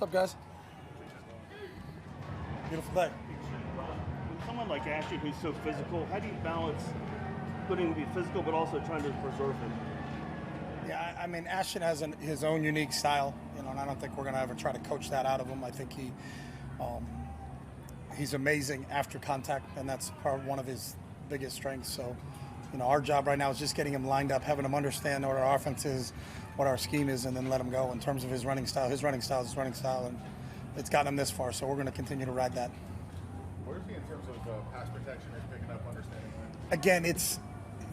What's up, guys? Beautiful day. With someone like Ashton, who's so physical, how do you balance putting him to be physical but also trying to preserve him? Yeah, I mean, Ashton has his own unique style, and I don't think we're going to ever try to coach that out of him. I think he's amazing after contact, and that's one of his biggest strengths. So, our job right now is just getting him lined up, having him understand what our offense is, what our scheme is, and then let him go in terms of his running style. His running style is his running style, and it's gotten him this far, so we're going to continue to ride that. Where is he in terms of pass protection or picking up, understanding that? Again, it's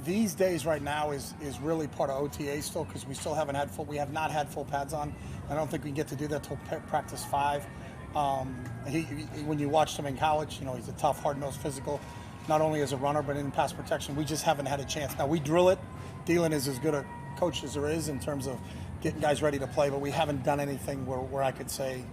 these days right now is really part of OTA still, because we still haven't had we have not had full pads on. I don't think we get to do that till practice 5. When you watched him in college, he's a tough, hard-nosed, physical, not only as a runner but in pass protection. We just haven't had a chance. Now we drill it. Dylan is as good a coach as there is in terms of getting guys ready to play, but we haven't done anything where I could say,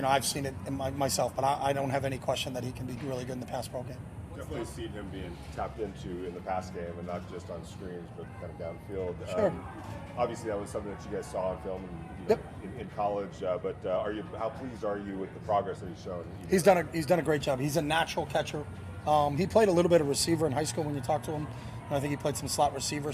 I've seen it in myself, but I don't have any question that he can be really good in the pass pro game. Definitely seen him being tapped into in the pass game, and not just on screens, but kind of downfield. Sure. Obviously, that was something that you guys saw on film in college. But how pleased are you with the progress that he's shown? He's done a great job. He's a natural catcher. He played a little bit of receiver in high school when you talk to him. I think he played some slot receiver.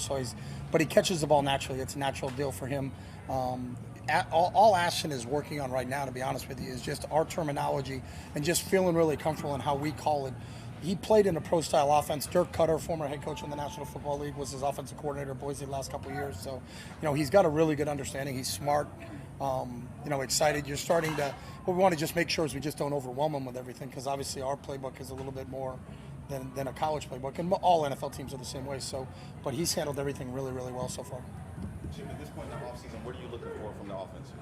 But he catches the ball naturally. It's a natural deal for him. All Ashton is working on right now, to be honest with you, is just our terminology and just feeling really comfortable in how we call it. He played in a pro-style offense. Dirk Cutter, former head coach in the National Football League, was his offensive coordinator at Boise the last couple of years. So, he's got a really good understanding. He's smart, excited. You're starting to – what we want to just make sure is we just don't overwhelm him with everything, because obviously our playbook is a little bit more than a college playbook, and all NFL teams are the same way. So, but he's handled everything really, really well so far. Jim, at this point in the offseason, what are you looking for from the offense?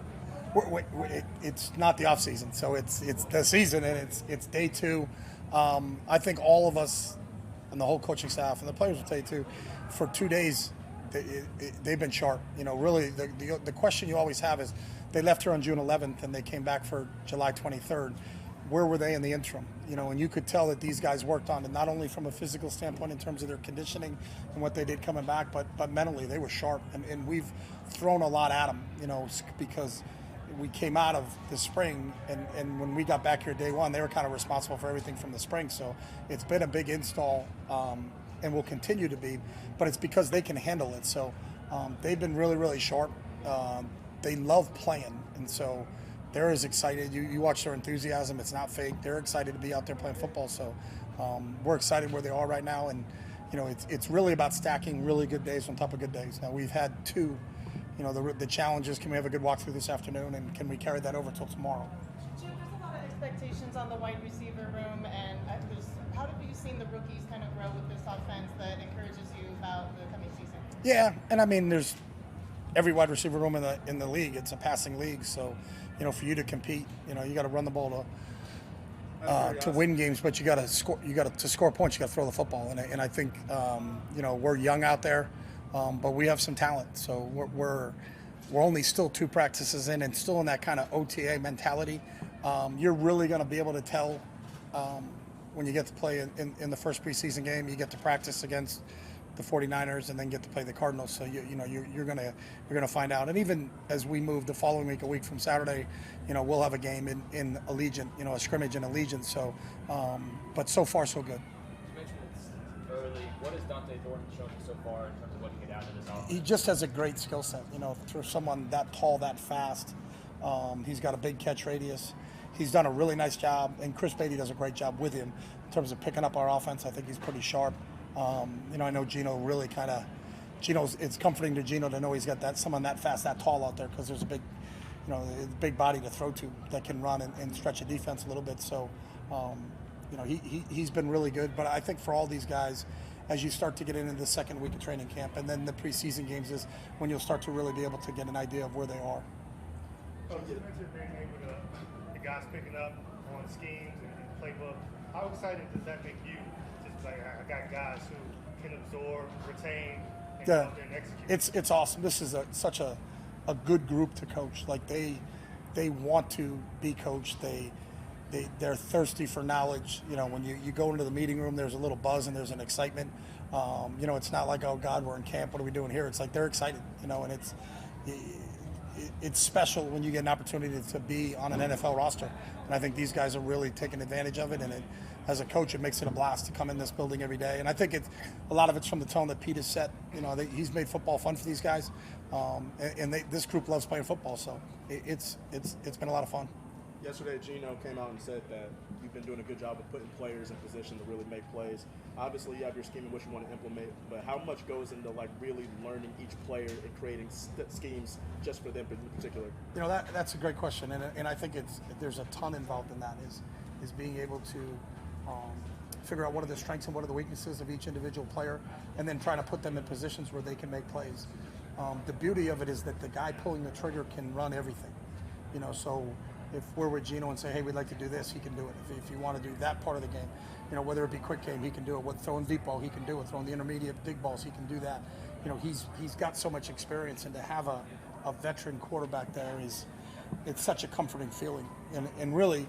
It's not the offseason, so it's the season, and it's day 2. I think all of us and the whole coaching staff and the players will tell you too, for 2 days they've been sharp. Really the question you always have is, they left here on June 11th and they came back for July 23rd. Where were they in the interim? And you could tell that these guys worked on it, not only from a physical standpoint in terms of their conditioning and what they did coming back, but mentally they were sharp, and we've thrown a lot at them, because we came out of the spring, and when we got back here day 1, they were kind of responsible for everything from the spring. So it's been a big install, and will continue to be, but it's because they can handle it. So they've been really, really sharp. They love playing, and so they're as excited. You watch their enthusiasm. It's not fake. They're excited to be out there playing football. So we're excited where they are right now, and it's really about stacking really good days on top of good days. Now we've had 2. The challenge is, can we have a good walkthrough this afternoon, and can we carry that over till tomorrow? Jim, there's a lot of expectations on the wide receiver room, and how have you seen the rookies kind of grow with this offense that encourages you about the coming season? Yeah, and I mean, there's every wide receiver room in the league. It's a passing league, so for you to compete, you got to run the ball to win games, but you got to score. To score points, you got to throw the football, and I think we're young out there. But we have some talent, so we're only still 2 practices in, and still in that kind of OTA mentality. You're really going to be able to tell when you get to play in the first preseason game. You get to practice against the 49ers, and then get to play the Cardinals. So you're gonna find out. And even as we move the following week, a week from Saturday, we'll have a game in Allegiant, a scrimmage in Allegiant. So, but so far so good. Early. What has Dante Thornton shown you so far in terms of what he can add to this offense? He just has a great skill set. For someone that tall, that fast, he's got a big catch radius. He's done a really nice job, and Chris Beatty does a great job with him in terms of picking up our offense. I think he's pretty sharp. I know Gino really it's comforting to Gino to know he's got someone that fast, that tall out there, because there's a big body to throw to that can run and stretch a defense a little bit. So, he's been really good. But I think for all these guys, as you start to get into the second week of training camp, and then the preseason games is when you'll start to really be able to get an idea of where they are. You mentioned being able to, the guys picking up on schemes and playbook. How excited does that make you? Just like, I got guys who can absorb, retain, and go out there and execute. It's awesome. This is such a good group to coach. Like they want to be coached. They're thirsty for knowledge. When you go into the meeting room, there's a little buzz and there's an excitement. It's not like, oh God, we're in camp. What are we doing here? It's like they're excited. And it's special when you get an opportunity to be on an NFL roster, and I think these guys are really taking advantage of it. And as a coach, it makes it a blast to come in this building every day. And I think a lot of it's from the tone that Pete has set. He's made football fun for these guys, and this group loves playing football. So it's been a lot of fun. Yesterday, Gino came out and said that you've been doing a good job of putting players in position to really make plays. Obviously, you have your scheme in which you want to implement, but how much goes into really learning each player and creating schemes just for them in particular? That's a great question, and I think there's a ton involved in that. Is being able to figure out what are the strengths and what are the weaknesses of each individual player, and then trying to put them in positions where they can make plays. The beauty of it is that the guy pulling the trigger can run everything. So if we're with Gino and say, hey, we'd like to do this, he can do it. If you want to do that part of the game, whether it be quick game, he can do it. Throwing deep ball, he can do it. Throwing the intermediate big balls, he can do that. He's got so much experience, and to have a veteran quarterback there it's such a comforting feeling. And really,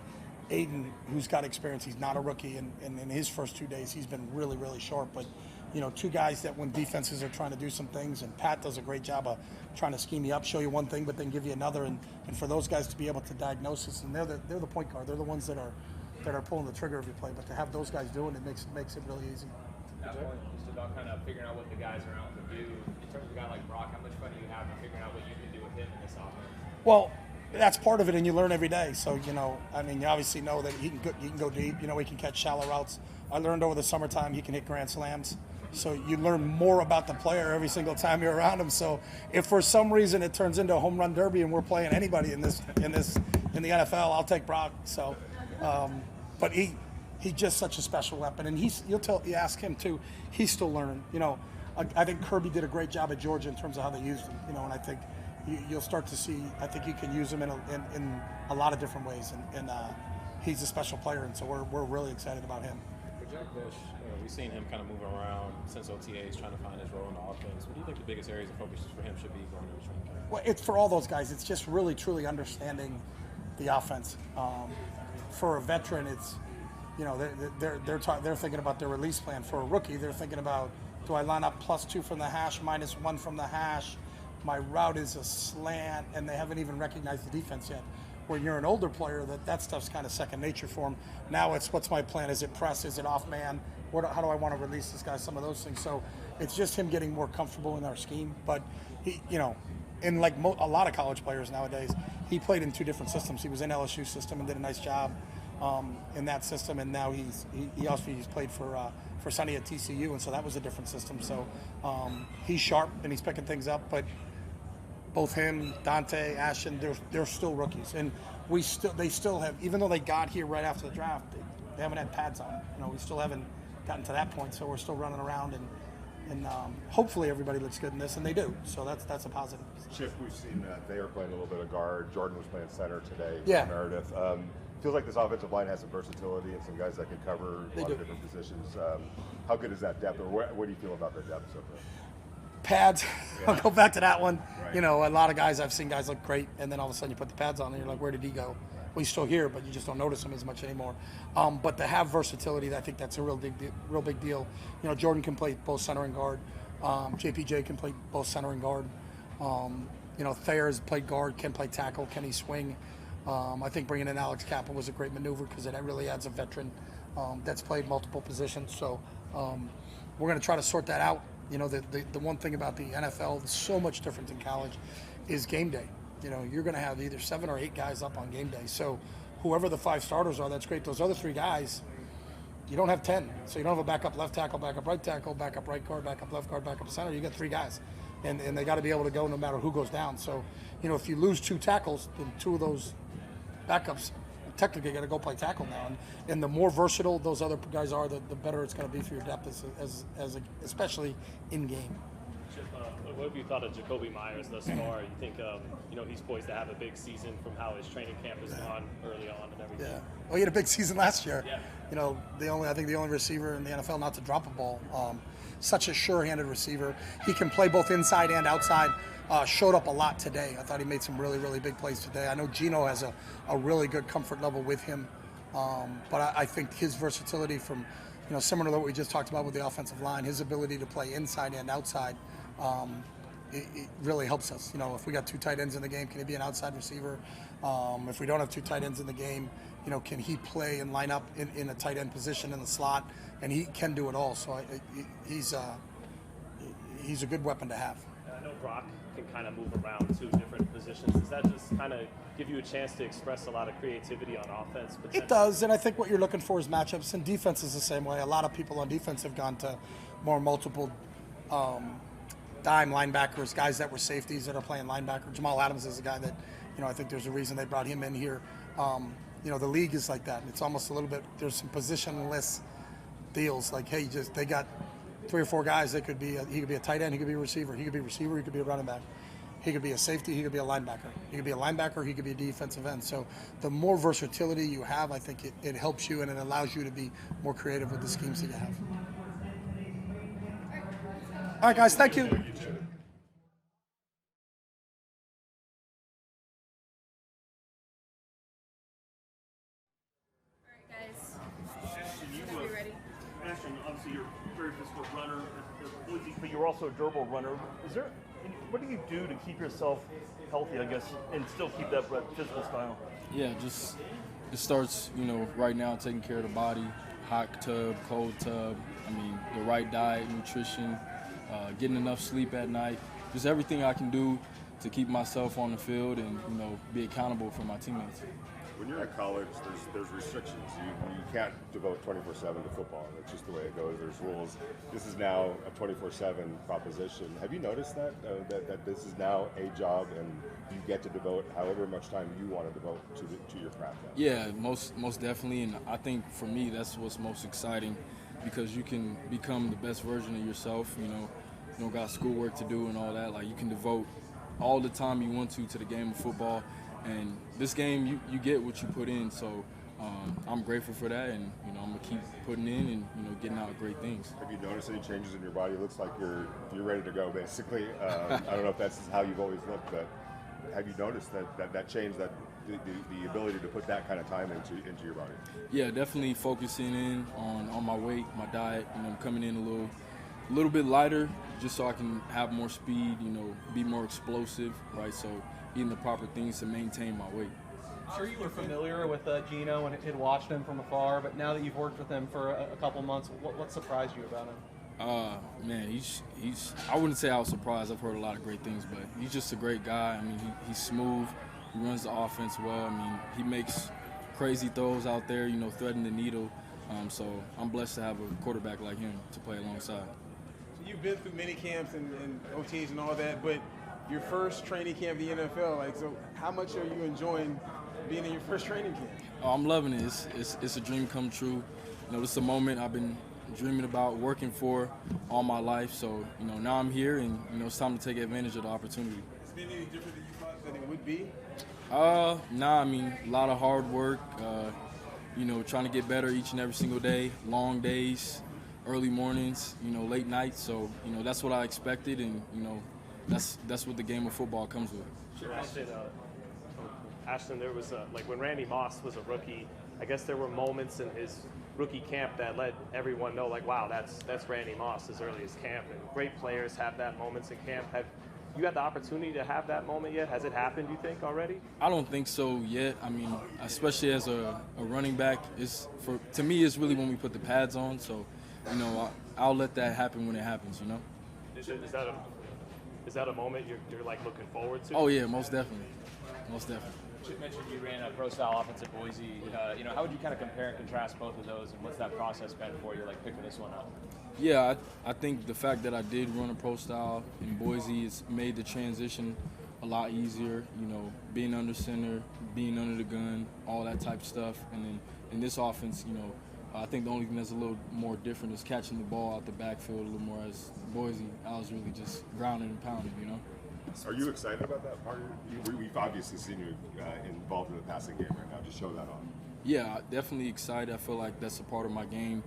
Aiden, who's got experience, he's not a rookie, and in his first 2 days, he's been really, really sharp. But two guys that when defenses are trying to do some things, and Pat does a great job of trying to scheme you up, show you one thing, but then give you another, and for those guys to be able to diagnose this, and they're the point guard, they're the ones that are pulling the trigger every play. But to have those guys doing it makes it really easy. That point just about kind of figuring out what the guys are out to do. In terms of a guy like Brock, how much fun do you have in figuring out what you can do with him in this offense? Well, that's part of it, and you learn every day. So, you obviously know that he can go deep. He can catch shallow routes. I learned over the summertime he can hit grand slams. So you learn more about the player every single time you're around him. So if for some reason it turns into a home run derby and we're playing anybody in the NFL, I'll take Brock. So, but he's just such a special weapon, and you ask him too, he's still learning. I think Kirby did a great job at Georgia in terms of how they used him. And I think you'll start to see. I think you can use him in a lot of different ways, and he's a special player, and so we're really excited about him. For Jack Bush, we've seen him kind of moving around since OTAs, trying to find his role in the offense. What do you think the biggest areas of focus for him should be going into training camp? Well, it's for all those guys. It's just really, truly understanding the offense. For a veteran, it's they're thinking about their release plan. For a rookie, they're thinking about, do I line up +2 from the hash, -1 from the hash? My route is a slant, and they haven't even recognized the defense yet. When you're an older player, that stuff's kind of second nature for them. Now it's, what's my plan? Is it press? Is it off man? How do I want to release this guy? Some of those things. So it's just him getting more comfortable in our scheme. But he, in a lot of college players nowadays, he played in 2 different systems. He was in LSU system and did a nice job in that system, and now he's played for Sonny at TCU, and so that was a different system. So he's sharp and he's picking things up, but both him, Dante, Ashton, they're still rookies, and they still have, even though they got here right after the draft, they haven't had pads on. We still haven't gotten to that point, so we're still running around, and hopefully everybody looks good in this, and they do. So that's a positive. Chip, we've seen they are playing a little bit of guard. Jordan was playing center today. Yeah. Meredith. Feels like this offensive line has some versatility and some guys that can cover a lot of different positions. How good is that depth, or what do you feel about the depth so far? Pads. Yeah. I'll go back to that one. Right. A lot of guys, I've seen guys look great, and then all of a sudden you put the pads on and you're like, where did he go? Well, he's still here, but you just don't notice him as much anymore. But to have versatility, I think that's a real big deal. Jordan can play both center and guard. JPJ can play both center and guard. Thayer's played guard, can play tackle, can he swing? I think bringing in Alex Kappa was a great maneuver because it really adds a veteran that's played multiple positions. So we're going to try to sort that out. The one thing about the NFL that's so much different than college is game day. You're going to have either 7 or 8 guys up on game day. So whoever the 5 starters are, that's great. Those other 3 guys, you don't have 10. So you don't have a backup left tackle, backup right tackle, backup right guard, backup left guard, backup center. You got 3 guys. And they got to be able to go no matter who goes down. So, if you lose 2 tackles, then 2 of those backups technically got to go play tackle now. And the more versatile those other guys are, the better it's going to be for your depth, especially in game. What have you thought of Jacoby Myers thus far? You think he's poised to have a big season from how his training camp has gone early on and everything? Yeah. Well, he had a big season last year. Yeah. I think the only receiver in the NFL not to drop a ball. Such a sure-handed receiver. He can play both inside and outside. Showed up a lot today. I thought he made some really, really big plays today. I know Gino has a really good comfort level with him. But I think his versatility from, similar to what we just talked about with the offensive line, his ability to play inside and outside, it really helps us. You know, if we got 2 tight ends in the game, can he be an outside receiver? If we don't have 2 tight ends in the game, you know, can he play and line up in a tight end position in the slot? And he can do it all. So he's a good weapon to have. I know Brock can kind of move around to different positions. Does that just kind of give you a chance to express a lot of creativity on offense? It does, and I think what you're looking for is matchups, and defense is the same way. A lot of people on defense have gone to more multiple dime linebackers, guys that were safeties that are playing linebacker. Jamal Adams is a guy that, you know, I think there's a reason they brought him in here. You know, the league is like that. It's almost a little bit, there's some positionless deals. Like, hey, they got 3 or 4 guys that could be, he could be a tight end, he could be a receiver, he could be a receiver, he could be a running back. He could be a safety, he could be a linebacker. He could be a linebacker, he could be a defensive end. So the more versatility you have, I think it helps you and it allows you to be more creative with the schemes that you have. All right, guys, thank you. All right, guys. Are we ready? Ashton, obviously you're a very physical runner, but you're also a durable runner. What do you do to keep yourself healthy, I guess, and still keep that physical style? Yeah, just it starts, you know, right now taking care of the body, hot tub, cold tub. I mean, the right diet, nutrition, getting enough sleep at night, just everything I can do to keep myself on the field and, you know, be accountable for my teammates. When you're in college, there's restrictions. You can't devote 24/7 to football. That's just the way it goes. There's rules. This is now a 24/7 proposition. Have you noticed that that this is now a job and you get to devote however much time you want to devote to your craft? Yeah, most definitely. And I think for me, that's what's most exciting because you can become the best version of yourself. You don't got schoolwork to do and all that. Like you can devote all the time you want to the game of football. And this game, you get what you put in, so I'm grateful for that, and I'm gonna keep putting in and getting out great things. Have you noticed any changes in your body? It looks like you're ready to go, basically. I don't know if that's how you've always looked, but have you noticed that change, that the ability to put that kind of time into your body? Yeah, definitely focusing in on my weight, my diet. I'm coming in a little bit lighter, just so I can have more speed. Be more explosive, right? So eating the proper things to maintain my weight. I'm sure you were familiar with Gino and had watched him from afar, but now that you've worked with him for a couple months, what surprised you about him? Man, he's I wouldn't say I was surprised. I've heard a lot of great things, but he's just a great guy. I mean, he's smooth. He runs the offense well. I mean, he makes crazy throws out there, threading the needle. So I'm blessed to have a quarterback like him to play alongside. You've been through many camps and OTs and all that, but your first training camp in the NFL, so how much are you enjoying being in your first training camp? Oh, I'm loving it. It's a dream come true. This is a moment I've been dreaming about, working for all my life. So, now I'm here, and it's time to take advantage of the opportunity. Has it been any different than you thought that it would be? Nah, I mean, a lot of hard work, trying to get better each and every single day, long days, early mornings, late nights. So, that's what I expected, and, that's what the game of football comes with. Sure. Ashton, there was when Randy Moss was a rookie, I guess there were moments in his rookie camp that let everyone know, wow, that's Randy Moss as early as camp. And great players have that moments in camp. Have you had the opportunity to have that moment yet? Has it happened, you think, already? I don't think so yet. I mean, especially as a running back, to me, it's really when we put the pads on. So, I'll let that happen when it happens, Is that a moment you're looking forward to? Oh yeah, most definitely. You mentioned you ran a pro-style offense at Boise. How would you kind of compare and contrast both of those, and what's that process been for you, picking this one up? Yeah, I think the fact that I did run a pro-style in Boise has made the transition a lot easier. Being under center, being under the gun, all that type of stuff. And then in this offense, I think the only thing that's a little more different is catching the ball out the backfield a little more. As Boise, I was really just grounded and pounded, Are you excited about that part? We've obviously seen you involved in the passing game right now. Just show that off. Yeah, definitely excited. I feel like that's a part of my game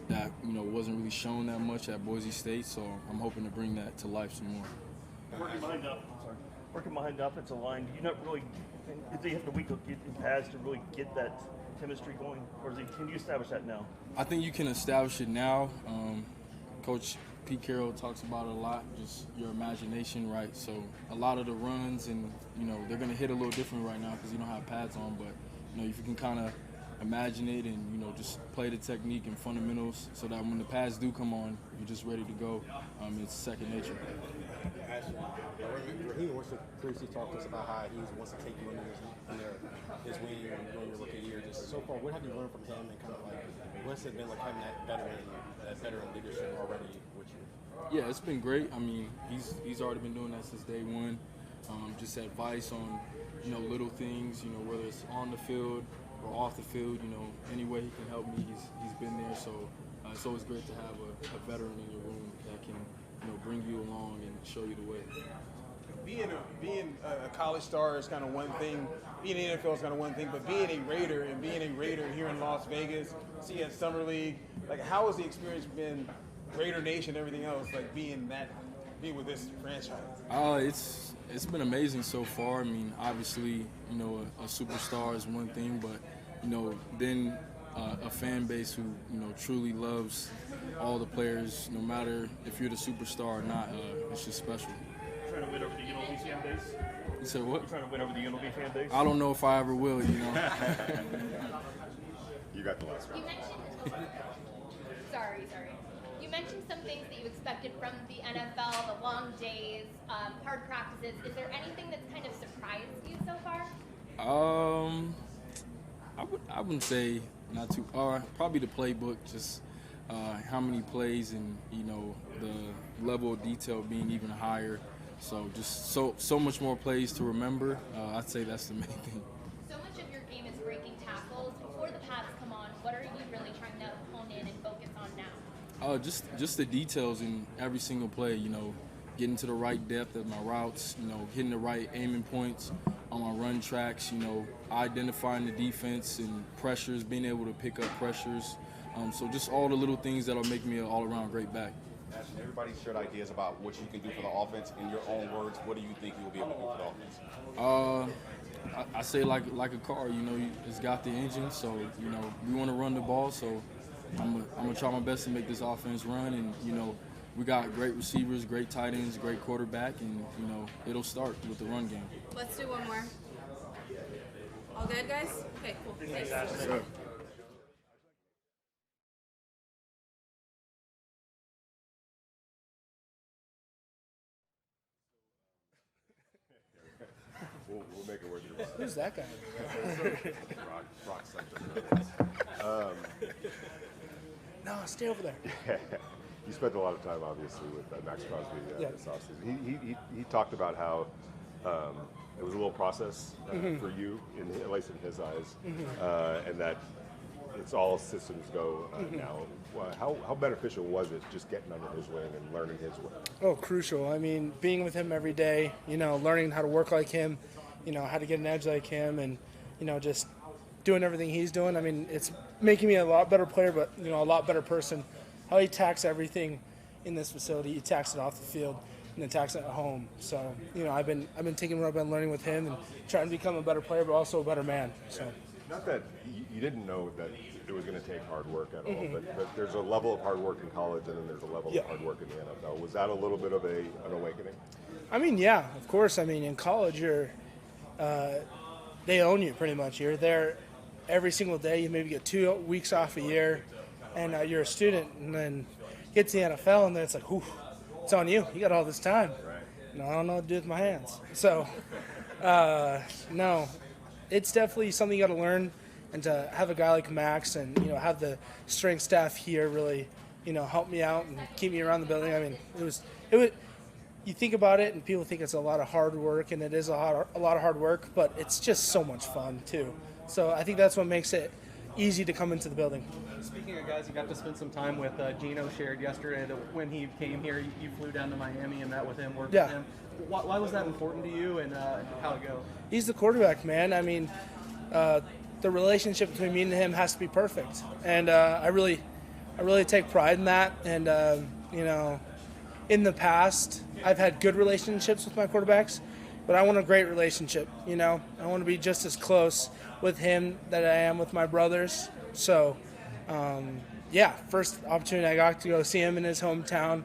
that wasn't really shown that much at Boise State. So I'm hoping to bring that to life some more. Working behind the offensive line, do you not really? Do you have the week to get in pads to really get that chemistry going, or can you establish that now? I think you can establish it now. Coach Pete Carroll talks about it a lot, just your imagination, right? So a lot of the runs, and they're going to hit a little different right now because you don't have pads on, but if you can kind of imagine it and just play the technique and fundamentals so that when the pads do come on, you're just ready to go. It's second nature. Ashton, Raheem wants to previously talk to us about how he wants to take you under his wing during your rookie year. Just so far, what have you learned from him, and kind of like what's it been like having that veteran leadership already with you? Yeah, it's been great. I mean, he's already been doing that since day one. Just advice on little things, whether it's on the field or off the field, any way he can help me, he's been there. So it's always great to have a veteran in your room that can bring you along and show you the way. Being a college star is kind of one thing. Being in the NFL is kind of one thing, but being a Raider here in Las Vegas, see at Summer League, like how has the experience been? Raider Nation, everything else, like being with this franchise. It's been amazing so far. I mean, obviously, a superstar is one thing, but then a fan base who truly loves all the players, no matter if you're the superstar or not. It's just special. You're trying to win over the UNLV fan base? You said what? You're trying to win over the UNLV fan base? I don't know if I ever will. You got the last one. You mentioned. Sorry. You mentioned some things that you expected from the NFL, the long days, hard practices. Is there anything that's kind of surprised you so far? I wouldn't say not too. Probably the playbook, just how many plays and the level of detail being even higher. So just so much more plays to remember. I'd say that's the main thing. So much of your game is breaking tackles. Before the pads come on, what are you really trying to hone in and focus on now? Just the details in every single play. Getting to the right depth of my routes. Hitting the right aiming points on my run tracks. Identifying the defense and pressures, being able to pick up pressures. So just all the little things that'll make me an all-around great back. Ashton, everybody shared ideas about what you can do for the offense. In your own words, what do you think you'll be able to do for the offense? I say like a car. It's got the engine. So we want to run the ball. So I'm gonna try my best to make this offense run. And we got great receivers, great tight ends, great quarterback, and it'll start with the run game. Let's do one more. All good, guys? Okay, cool. Thanks. Sure. We'll make it worth it. Who's that guy? Rock Center. No, stay over there. You spent a lot of time, obviously, with Max Crosby this offseason. He talked about how it was a little process for you, at least in his eyes, and that it's all systems go now. How beneficial was it just getting under his wing and learning his way? Oh, crucial. I mean, being with him every day, learning how to work like him, how to get an edge like him, and, just doing everything he's doing. I mean, it's making me a lot better player, but, a lot better person. How he attacks everything in this facility. He attacks it off the field and attacks it at home. So, I've been taking what I've been learning with him and trying to become a better player, but also a better man. So. Not that you didn't know that it was going to take hard work at all, but there's a level of hard work in college, and then there's a level of hard work in the NFL. Was that a little bit of an awakening? I mean, yeah, of course. I mean, in college, they own you pretty much. You're there every single day. You maybe get 2 weeks off a year, and you're a student, and then get to the NFL, and then it's like, whew, it's on you. You got all this time. Right. I don't know what to do with my hands. So, no, it's definitely something you got to learn, and to have a guy like Max and, have the strength staff here really, help me out and keep me around the building. I mean, it was, you think about it and people think it's a lot of hard work, and it is a lot of hard work, but it's just so much fun too. So I think that's what makes it easy to come into the building. Speaking of guys, you got to spend some time with Gino. Shared yesterday that when he came here, you flew down to Miami and met with him, worked with him. Why was that important to you, and how'd it go? He's the quarterback, man. I mean, the relationship between me and him has to be perfect, and I really take pride in that. And in the past, I've had good relationships with my quarterbacks, but I want a great relationship. I want to be just as close with him that I am with my brothers. So, first opportunity I got to go see him in his hometown,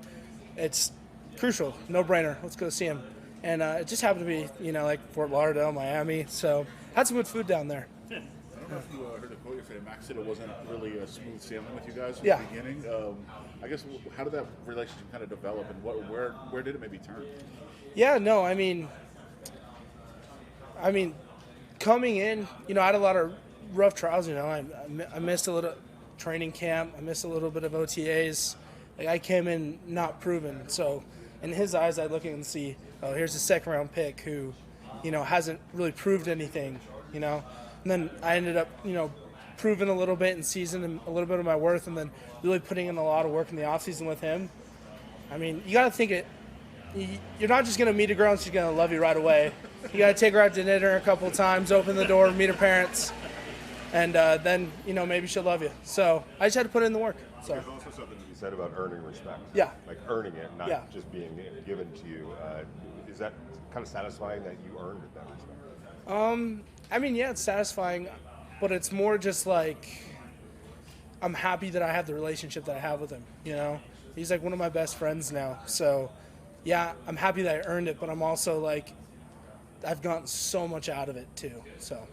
it's crucial, no-brainer. Let's go see him. And it just happened to be, like Fort Lauderdale, Miami. So had some good food down there. I don't know if you heard the quote yesterday. Max said it wasn't really a smooth sailing with you guys from Yeah. the beginning. I guess how did that relationship kind of develop, and where did it maybe turn? Yeah, no, I mean, coming in, I had a lot of rough trials. I missed a little training camp. I missed a little bit of OTAs. Like, I came in not proven. So in his eyes, I look and see, oh, here's a second-round pick who, hasn't really proved anything, And then I ended up, proving a little bit in season and a little bit of my worth, and then really putting in a lot of work in the offseason with him. I mean, you got to think you're not just going to meet a girl and she's going to love you right away. You got to take her out to dinner a couple of times, open the door, meet her parents, and then, maybe she'll love you. So I just had to put in the work. So. There's also something to be said about earning respect. Yeah. Like earning it, not Yeah. just being given to you. Is that kind of satisfying that you earned that respect? Yeah, it's satisfying, but it's more just like I'm happy that I have the relationship that I have with him, He's like one of my best friends now. So, yeah, I'm happy that I earned it, but I'm also like I've gotten so much out of it too. So.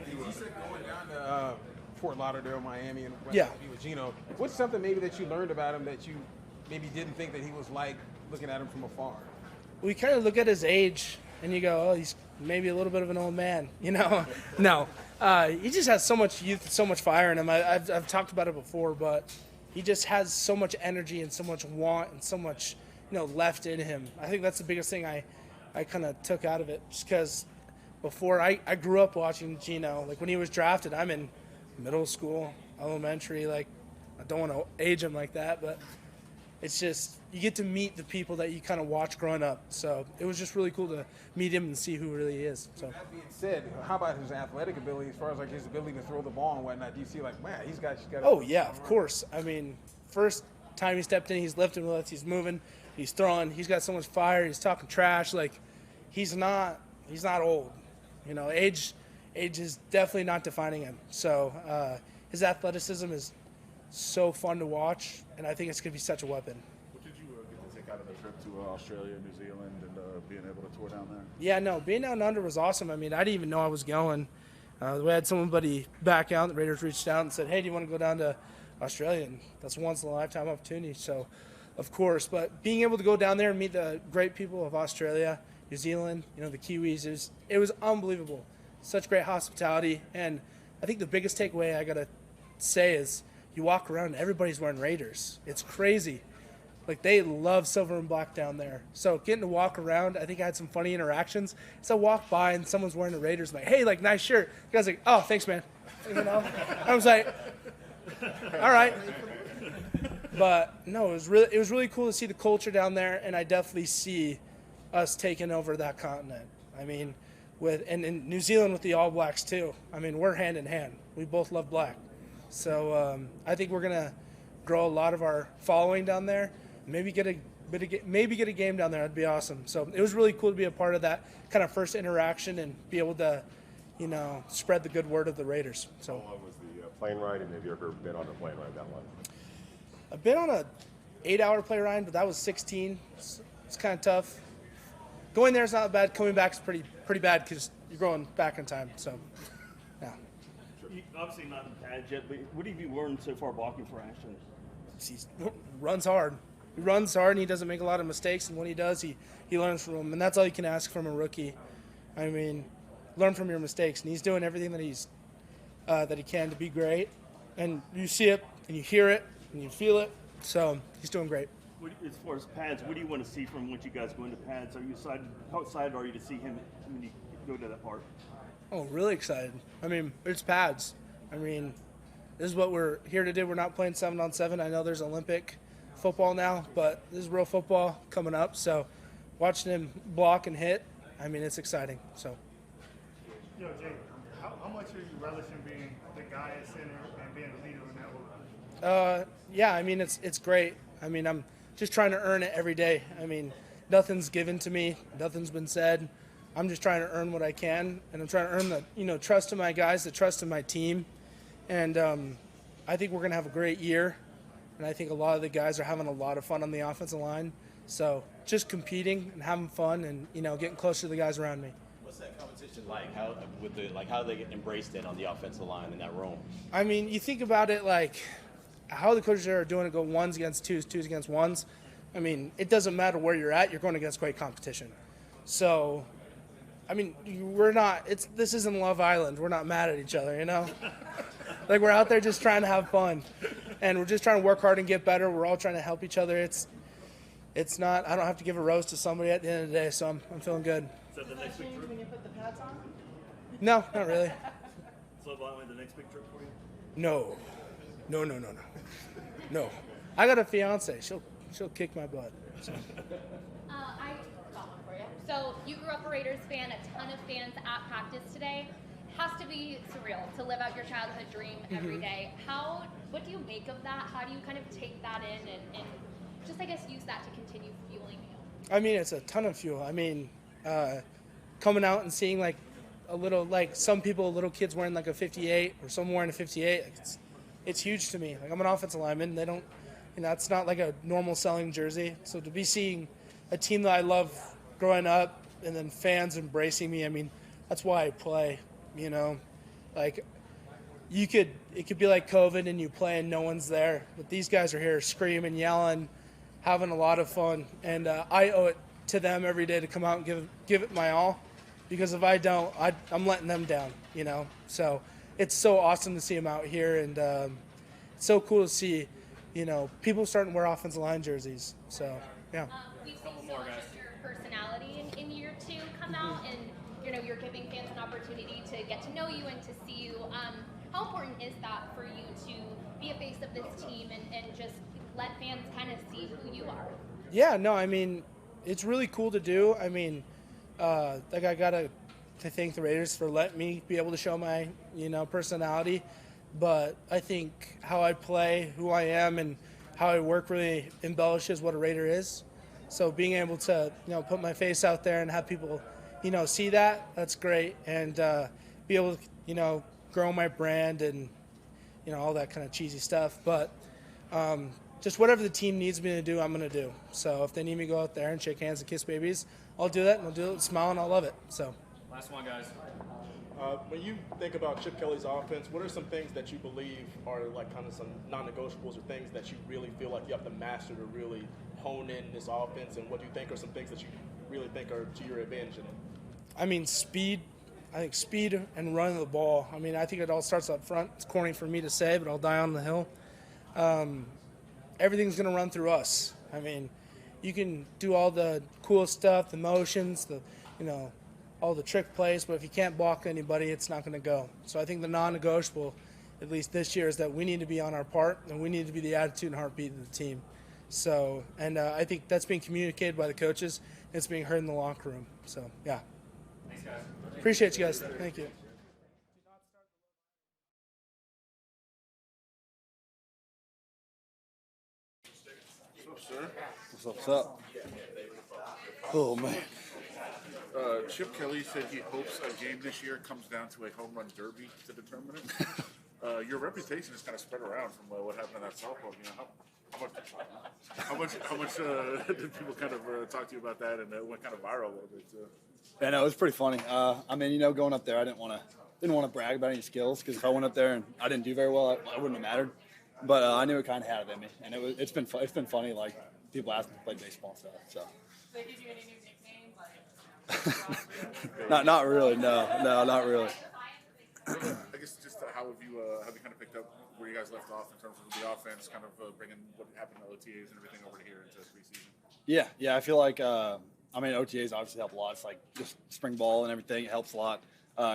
You said going down to Fort Lauderdale, Miami, and Yeah. with Gino. What's something maybe that you learned about him that you maybe didn't think that he was like looking at him from afar? We kind of look at his age and you go, oh, he's maybe a little bit of an old man, No, he just has so much youth, so much fire in him. I've talked about it before, but he just has so much energy and so much want and so much, left in him. I think that's the biggest thing I kind of took out of it, just because before I grew up watching Gino. Like when he was drafted, I'm in middle school, elementary. Like I don't want to age him like that, but it's just you get to meet the people that you kind of watch growing up. So it was just really cool to meet him and see who really he is. So That being said, how about his athletic ability as far as like his ability to throw the ball and whatnot? Do you see like, man, he's got. Oh yeah, of course. First time he stepped in, he's lifting with us, he's moving, he's throwing, he's got so much fire, he's talking trash. Like he's not old. Age is definitely not defining him. So his athleticism is so fun to watch, and I think it's going to be such a weapon. What did you get to take out of the trip to Australia, New Zealand, and being able to tour down there? Yeah, no, being down under was awesome. I didn't even know I was going. We had somebody back out. The Raiders reached out and said, hey, do you want to go down to Australia? And that's a once-in-a-lifetime opportunity. So, of course. But being able to go down there and meet the great people of Australia, New Zealand, the Kiwis, it was unbelievable. Such great hospitality. And I think the biggest takeaway I got to say is you walk around and everybody's wearing Raiders. It's crazy. Like, they love silver and black down there. So getting to walk around, I think I had some funny interactions. So I walked by and someone's wearing a Raiders. I'm like, hey, like, nice shirt. The guy's like, oh, thanks, man. I was like, all right. But no, it was really cool to see the culture down there, and I definitely see us taking over that continent. And in New Zealand with the All Blacks too. We're hand in hand. We both love black. So I think we're gonna grow a lot of our following down there. Maybe get a game down there. That'd be awesome. So it was really cool to be a part of that kind of first interaction and be able to, spread the good word of the Raiders. So. How long was the plane ride, and have you ever been on a plane ride that long? I've been on a 8-hour plane ride, but that was 16. It's kind of tough. Going there is not bad. Coming back is pretty bad because you're going back in time. So, yeah. You, obviously not in pads yet, but what have you learned so far blocking for Ashton? He runs hard. He runs hard, and he doesn't make a lot of mistakes. And when he does, he learns from them. And that's all you can ask from a rookie. Learn from your mistakes. And he's doing everything that he can to be great. And you see it, and you hear it, and you feel it. So he's doing great. As far as pads, what do you want to see from once you guys go into pads? How excited are you to see him when you go to that part? Oh, really excited. It's pads. This is what we're here to do. We're not playing 7-on-7. I know there's Olympic football now, but this is real football coming up. So watching him block and hit, it's exciting. So. Jay, how much are you relishing being the guy at center and being a leader in that role? Yeah, it's great. I'm just trying to earn it every day. Nothing's given to me. Nothing's been said. I'm just trying to earn what I can, and I'm trying to earn the trust of my guys, the trust of my team. And I think we're going to have a great year, and I think a lot of the guys are having a lot of fun on the offensive line. So just competing and having fun and, getting closer to the guys around me. What's that competition like? How they embraced it on the offensive line in that room? I mean, you think about it like how the coaches are doing it, go ones against twos, twos against ones. I mean, it doesn't matter where you're at, you're going against great competition. So, I mean, this isn't Love Island. We're not mad at each other, Like, we're out there just trying to have fun. And we're just trying to work hard and get better. We're all trying to help each other. It's not, I don't have to give a rose to somebody at the end of the day, so I'm feeling good. So the next big trip? When you put the pads on? No, not really. So the next big trip for you? No. No. I got a fiance. She'll kick my butt. So. I got one for you. So you grew up a Raiders fan, a ton of fans at practice today. Has to be surreal to live out your childhood dream every day. What do you make of that? How do you kind of take that in and just, I guess, use that to continue fueling you? I mean, it's a ton of fuel. I mean, coming out and seeing like some people, little kids wearing like a 58 or someone wearing a 58, it's huge to me. Like, I'm an offensive lineman. They don't, it's not like a normal selling jersey. So to be seeing a team that I love growing up and then fans embracing me, I mean, that's why I play, Like, it could be like COVID and you play and no one's there. But these guys are here screaming, yelling, having a lot of fun. And I owe it to them every day to come out and give it my all. Because if I don't, I'm letting them down, So it's so awesome to see them out here. And it's so cool to see, people starting to wear offensive line jerseys. So, yeah. We've seen so much of your personality in year two come out, and you're giving fans an opportunity to get to know you and to see you. How important is that for you to be a face of this team and just let fans kind of see who you are? Yeah, no, I mean, it's really cool to do. I mean, I got to thank the Raiders for letting me be able to show my, personality. But I think how I play, who I am, and how I work really embellishes what a Raider is. So being able to, put my face out there and have people, see that's great. And be able to, grow my brand and, all that kind of cheesy stuff. But just whatever the team needs me to do, I'm going to do. So if they need me to go out there and shake hands and kiss babies, I'll do that, and I'll do it with a smile, and I'll love it. So. Last one, guys. When you think about Chip Kelly's offense, what are some things that you believe are like kind of some non-negotiables or things that you really feel like you have to master to really hone in this offense? And what do you think are some things that you really think are to your advantage in it? I mean, speed. I think speed and running the ball. I mean, I think it all starts up front. It's corny for me to say, but I'll die on the hill. Everything's going to run through us. I mean, you can do all the cool stuff, the motions, all the trick plays, but if you can't block anybody, it's not going to go. So I think the non-negotiable, at least this year, is that we need to be on our part, and we need to be the attitude and heartbeat of the team. So, and I think that's being communicated by the coaches. And it's being heard in the locker room. So, yeah. Thanks, guys. Appreciate you guys. Thank you. What's up, sir? What's up? Oh, man. Chip Kelly said he hopes a game this year comes down to a home run derby to determine it. Your reputation is kind of spread around from what happened in that softball game. How much did people kind of talk to you about that, and it went kind of viral a little bit too? Yeah, no, it was pretty funny. I mean, going up there, I didn't want to brag about any skills, because if I went up there and I didn't do very well, I wouldn't have mattered. But I knew it kind of had it in me, and it's been funny. Like, people ask me to play baseball and stuff. So. They give you any new nicknames? Not really. No, not really. I guess just how have you kind of picked up where you guys left off in terms of the offense, kind of bringing what happened to OTAs and everything over here into preseason? Yeah, I feel like OTAs obviously help a lot. It's like just spring ball and everything. It helps a lot.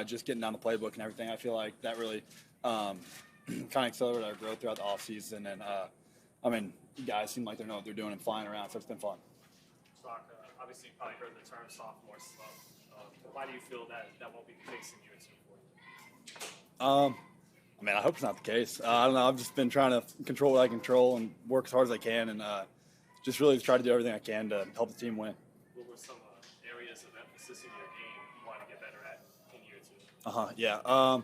Just getting down the playbook and everything. I feel like that really kind of accelerated our growth throughout the offseason. And you guys seem like they know what they're doing and flying around, so it's been fun. Doc, obviously you probably heard the term sophomore slump. Why do you feel that won't be the case in year two for you? I hope it's not the case. I don't know. I've just been trying to control what I control and work as hard as I can, and just really try to do everything I can to help the team win. What were some areas of emphasis in your game you want to get better at in year two? Yeah.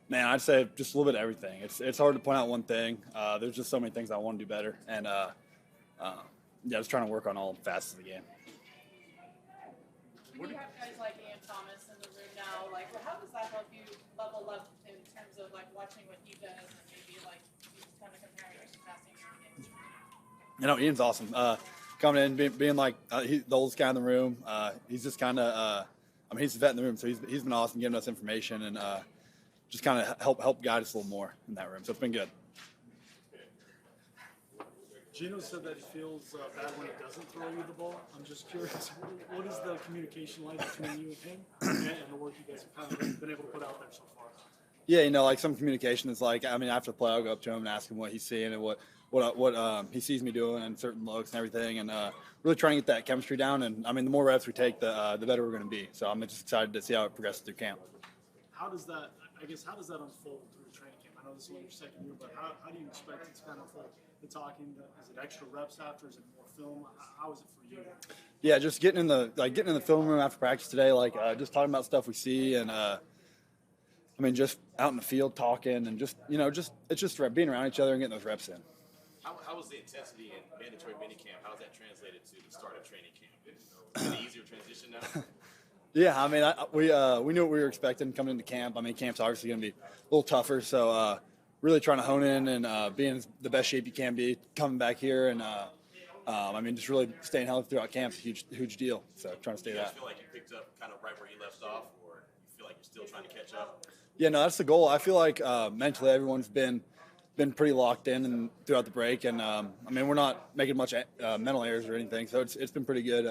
Man, I'd say just a little bit of everything. It's hard to point out one thing. There's just so many things I want to do better, and just trying to work on all facets of the game. When you have guys like Ian Thomas in the room now, like, well, how does that help you level up in terms of like watching what he does and maybe like kind of comparing it to passing games? Ian's awesome. Coming in, being like the oldest guy in the room. He's just kind of, he's the vet in the room, so he's been awesome giving us information and just kind of help guide us a little more in that room. So it's been good. Gino said that he feels bad when he doesn't throw you the ball. I'm just curious, what is the communication like between you and him and the work you guys have kind of been able to put out there so far? Yeah, like some communication is like, after the play, I'll go up to him and ask him what he's seeing and what he sees me doing and certain looks and everything, and really trying to get that chemistry down. And the more reps we take, the better we're going to be. So I'm just excited to see how it progresses through camp. How does that unfold through training camp? I know this is your second year, but how do you expect it to kind of unfold? The talking, is it extra reps after? Is it more film? How is it for you? Yeah, just getting in the film room after practice today, just talking about stuff we see, and just out in the field talking, and it's just being around each other and getting those reps in. How was the intensity in mandatory minicamp? How has that translated to the start of training camp? Is it an easier transition now? Yeah, we knew what we were expecting coming into camp. Camp's obviously going to be a little tougher, so really trying to hone in and be in the best shape you can be coming back here, and just really staying healthy throughout camp is a huge deal. So trying to stay that. Do you feel like you picked up kind of right where you left off, or you feel like you're still trying to catch up? Yeah, no, that's the goal. I feel like mentally everyone's been pretty locked in and throughout the break, and we're not making much mental errors or anything, so it's been pretty good,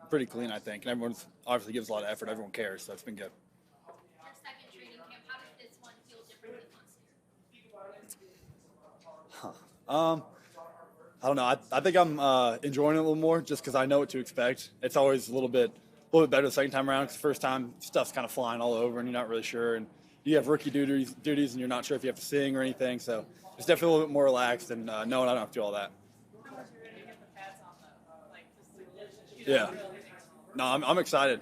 pretty clean, I think. And everyone's obviously gives a lot of effort. Everyone cares, so it's been good. Your second training camp, how does this one feel different than last year? I don't know. I think I'm enjoying it a little more just because I know what to expect. It's always a little bit better the second time around because the first time stuff's kind of flying all over and you're not really sure, and you have rookie duties and you're not sure if you have to sing or anything. So it's definitely a little bit more relaxed and knowing I don't have to do all that. Yeah. No, I'm excited.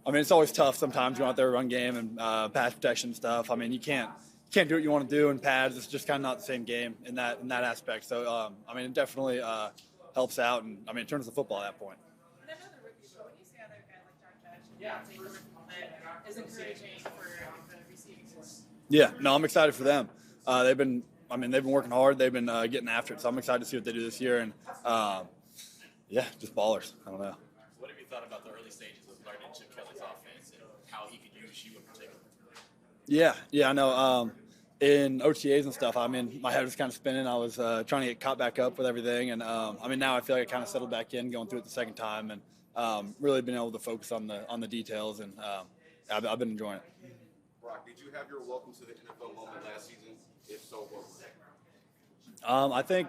It's always tough sometimes going out there run game and pass protection stuff. You can't do what you want to do in pads. It's just kind of not the same game in that aspect. So it definitely helps out, and it turns the football at that point. And I know the rookies, but when you see other guys like Ashton Jeanty that is encouraging for the receiving system. Yeah, no, I'm excited for them. They've been working hard. They've been getting after it. So I'm excited to see what they do this year. And just ballers. I don't know. What have you thought about the early stages of learning Chip Kelly's offense and how he could use you in particular? Yeah, I know. In OTAs and stuff, my head was kind of spinning. I was trying to get caught back up with everything, and now I feel like I kind of settled back in, going through it the second time, and really been able to focus on the details, and I've been enjoying it. Brock, did you have your welcome to the NFL moment last season? If so, what was it? I think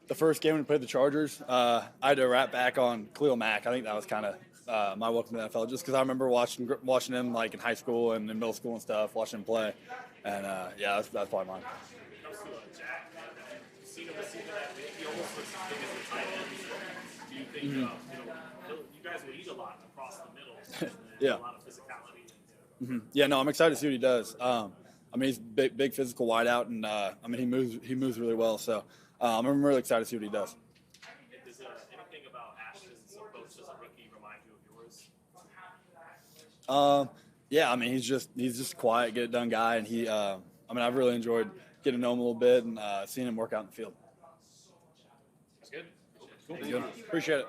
the first game when we played the Chargers, I had to rap back on Khalil Mack. I think that was kind of my welcome to the NFL, just because I remember watching him like in high school and in middle school and stuff, watching him play, and that's probably mine. You guys would eat a lot across the middle. Yeah. A lot of physicality. Mm-hmm. Yeah, no, I'm excited to see what he does. He's big physical wideout, and he moves really well. So I'm really excited to see what he does. Does anything about Ashton's approach as a rookie remind you of yours? Yeah, he's just a quiet, get it done guy, and he I've really enjoyed getting to know him a little bit and seeing him work out in the field. That's good. Cool. Appreciate it.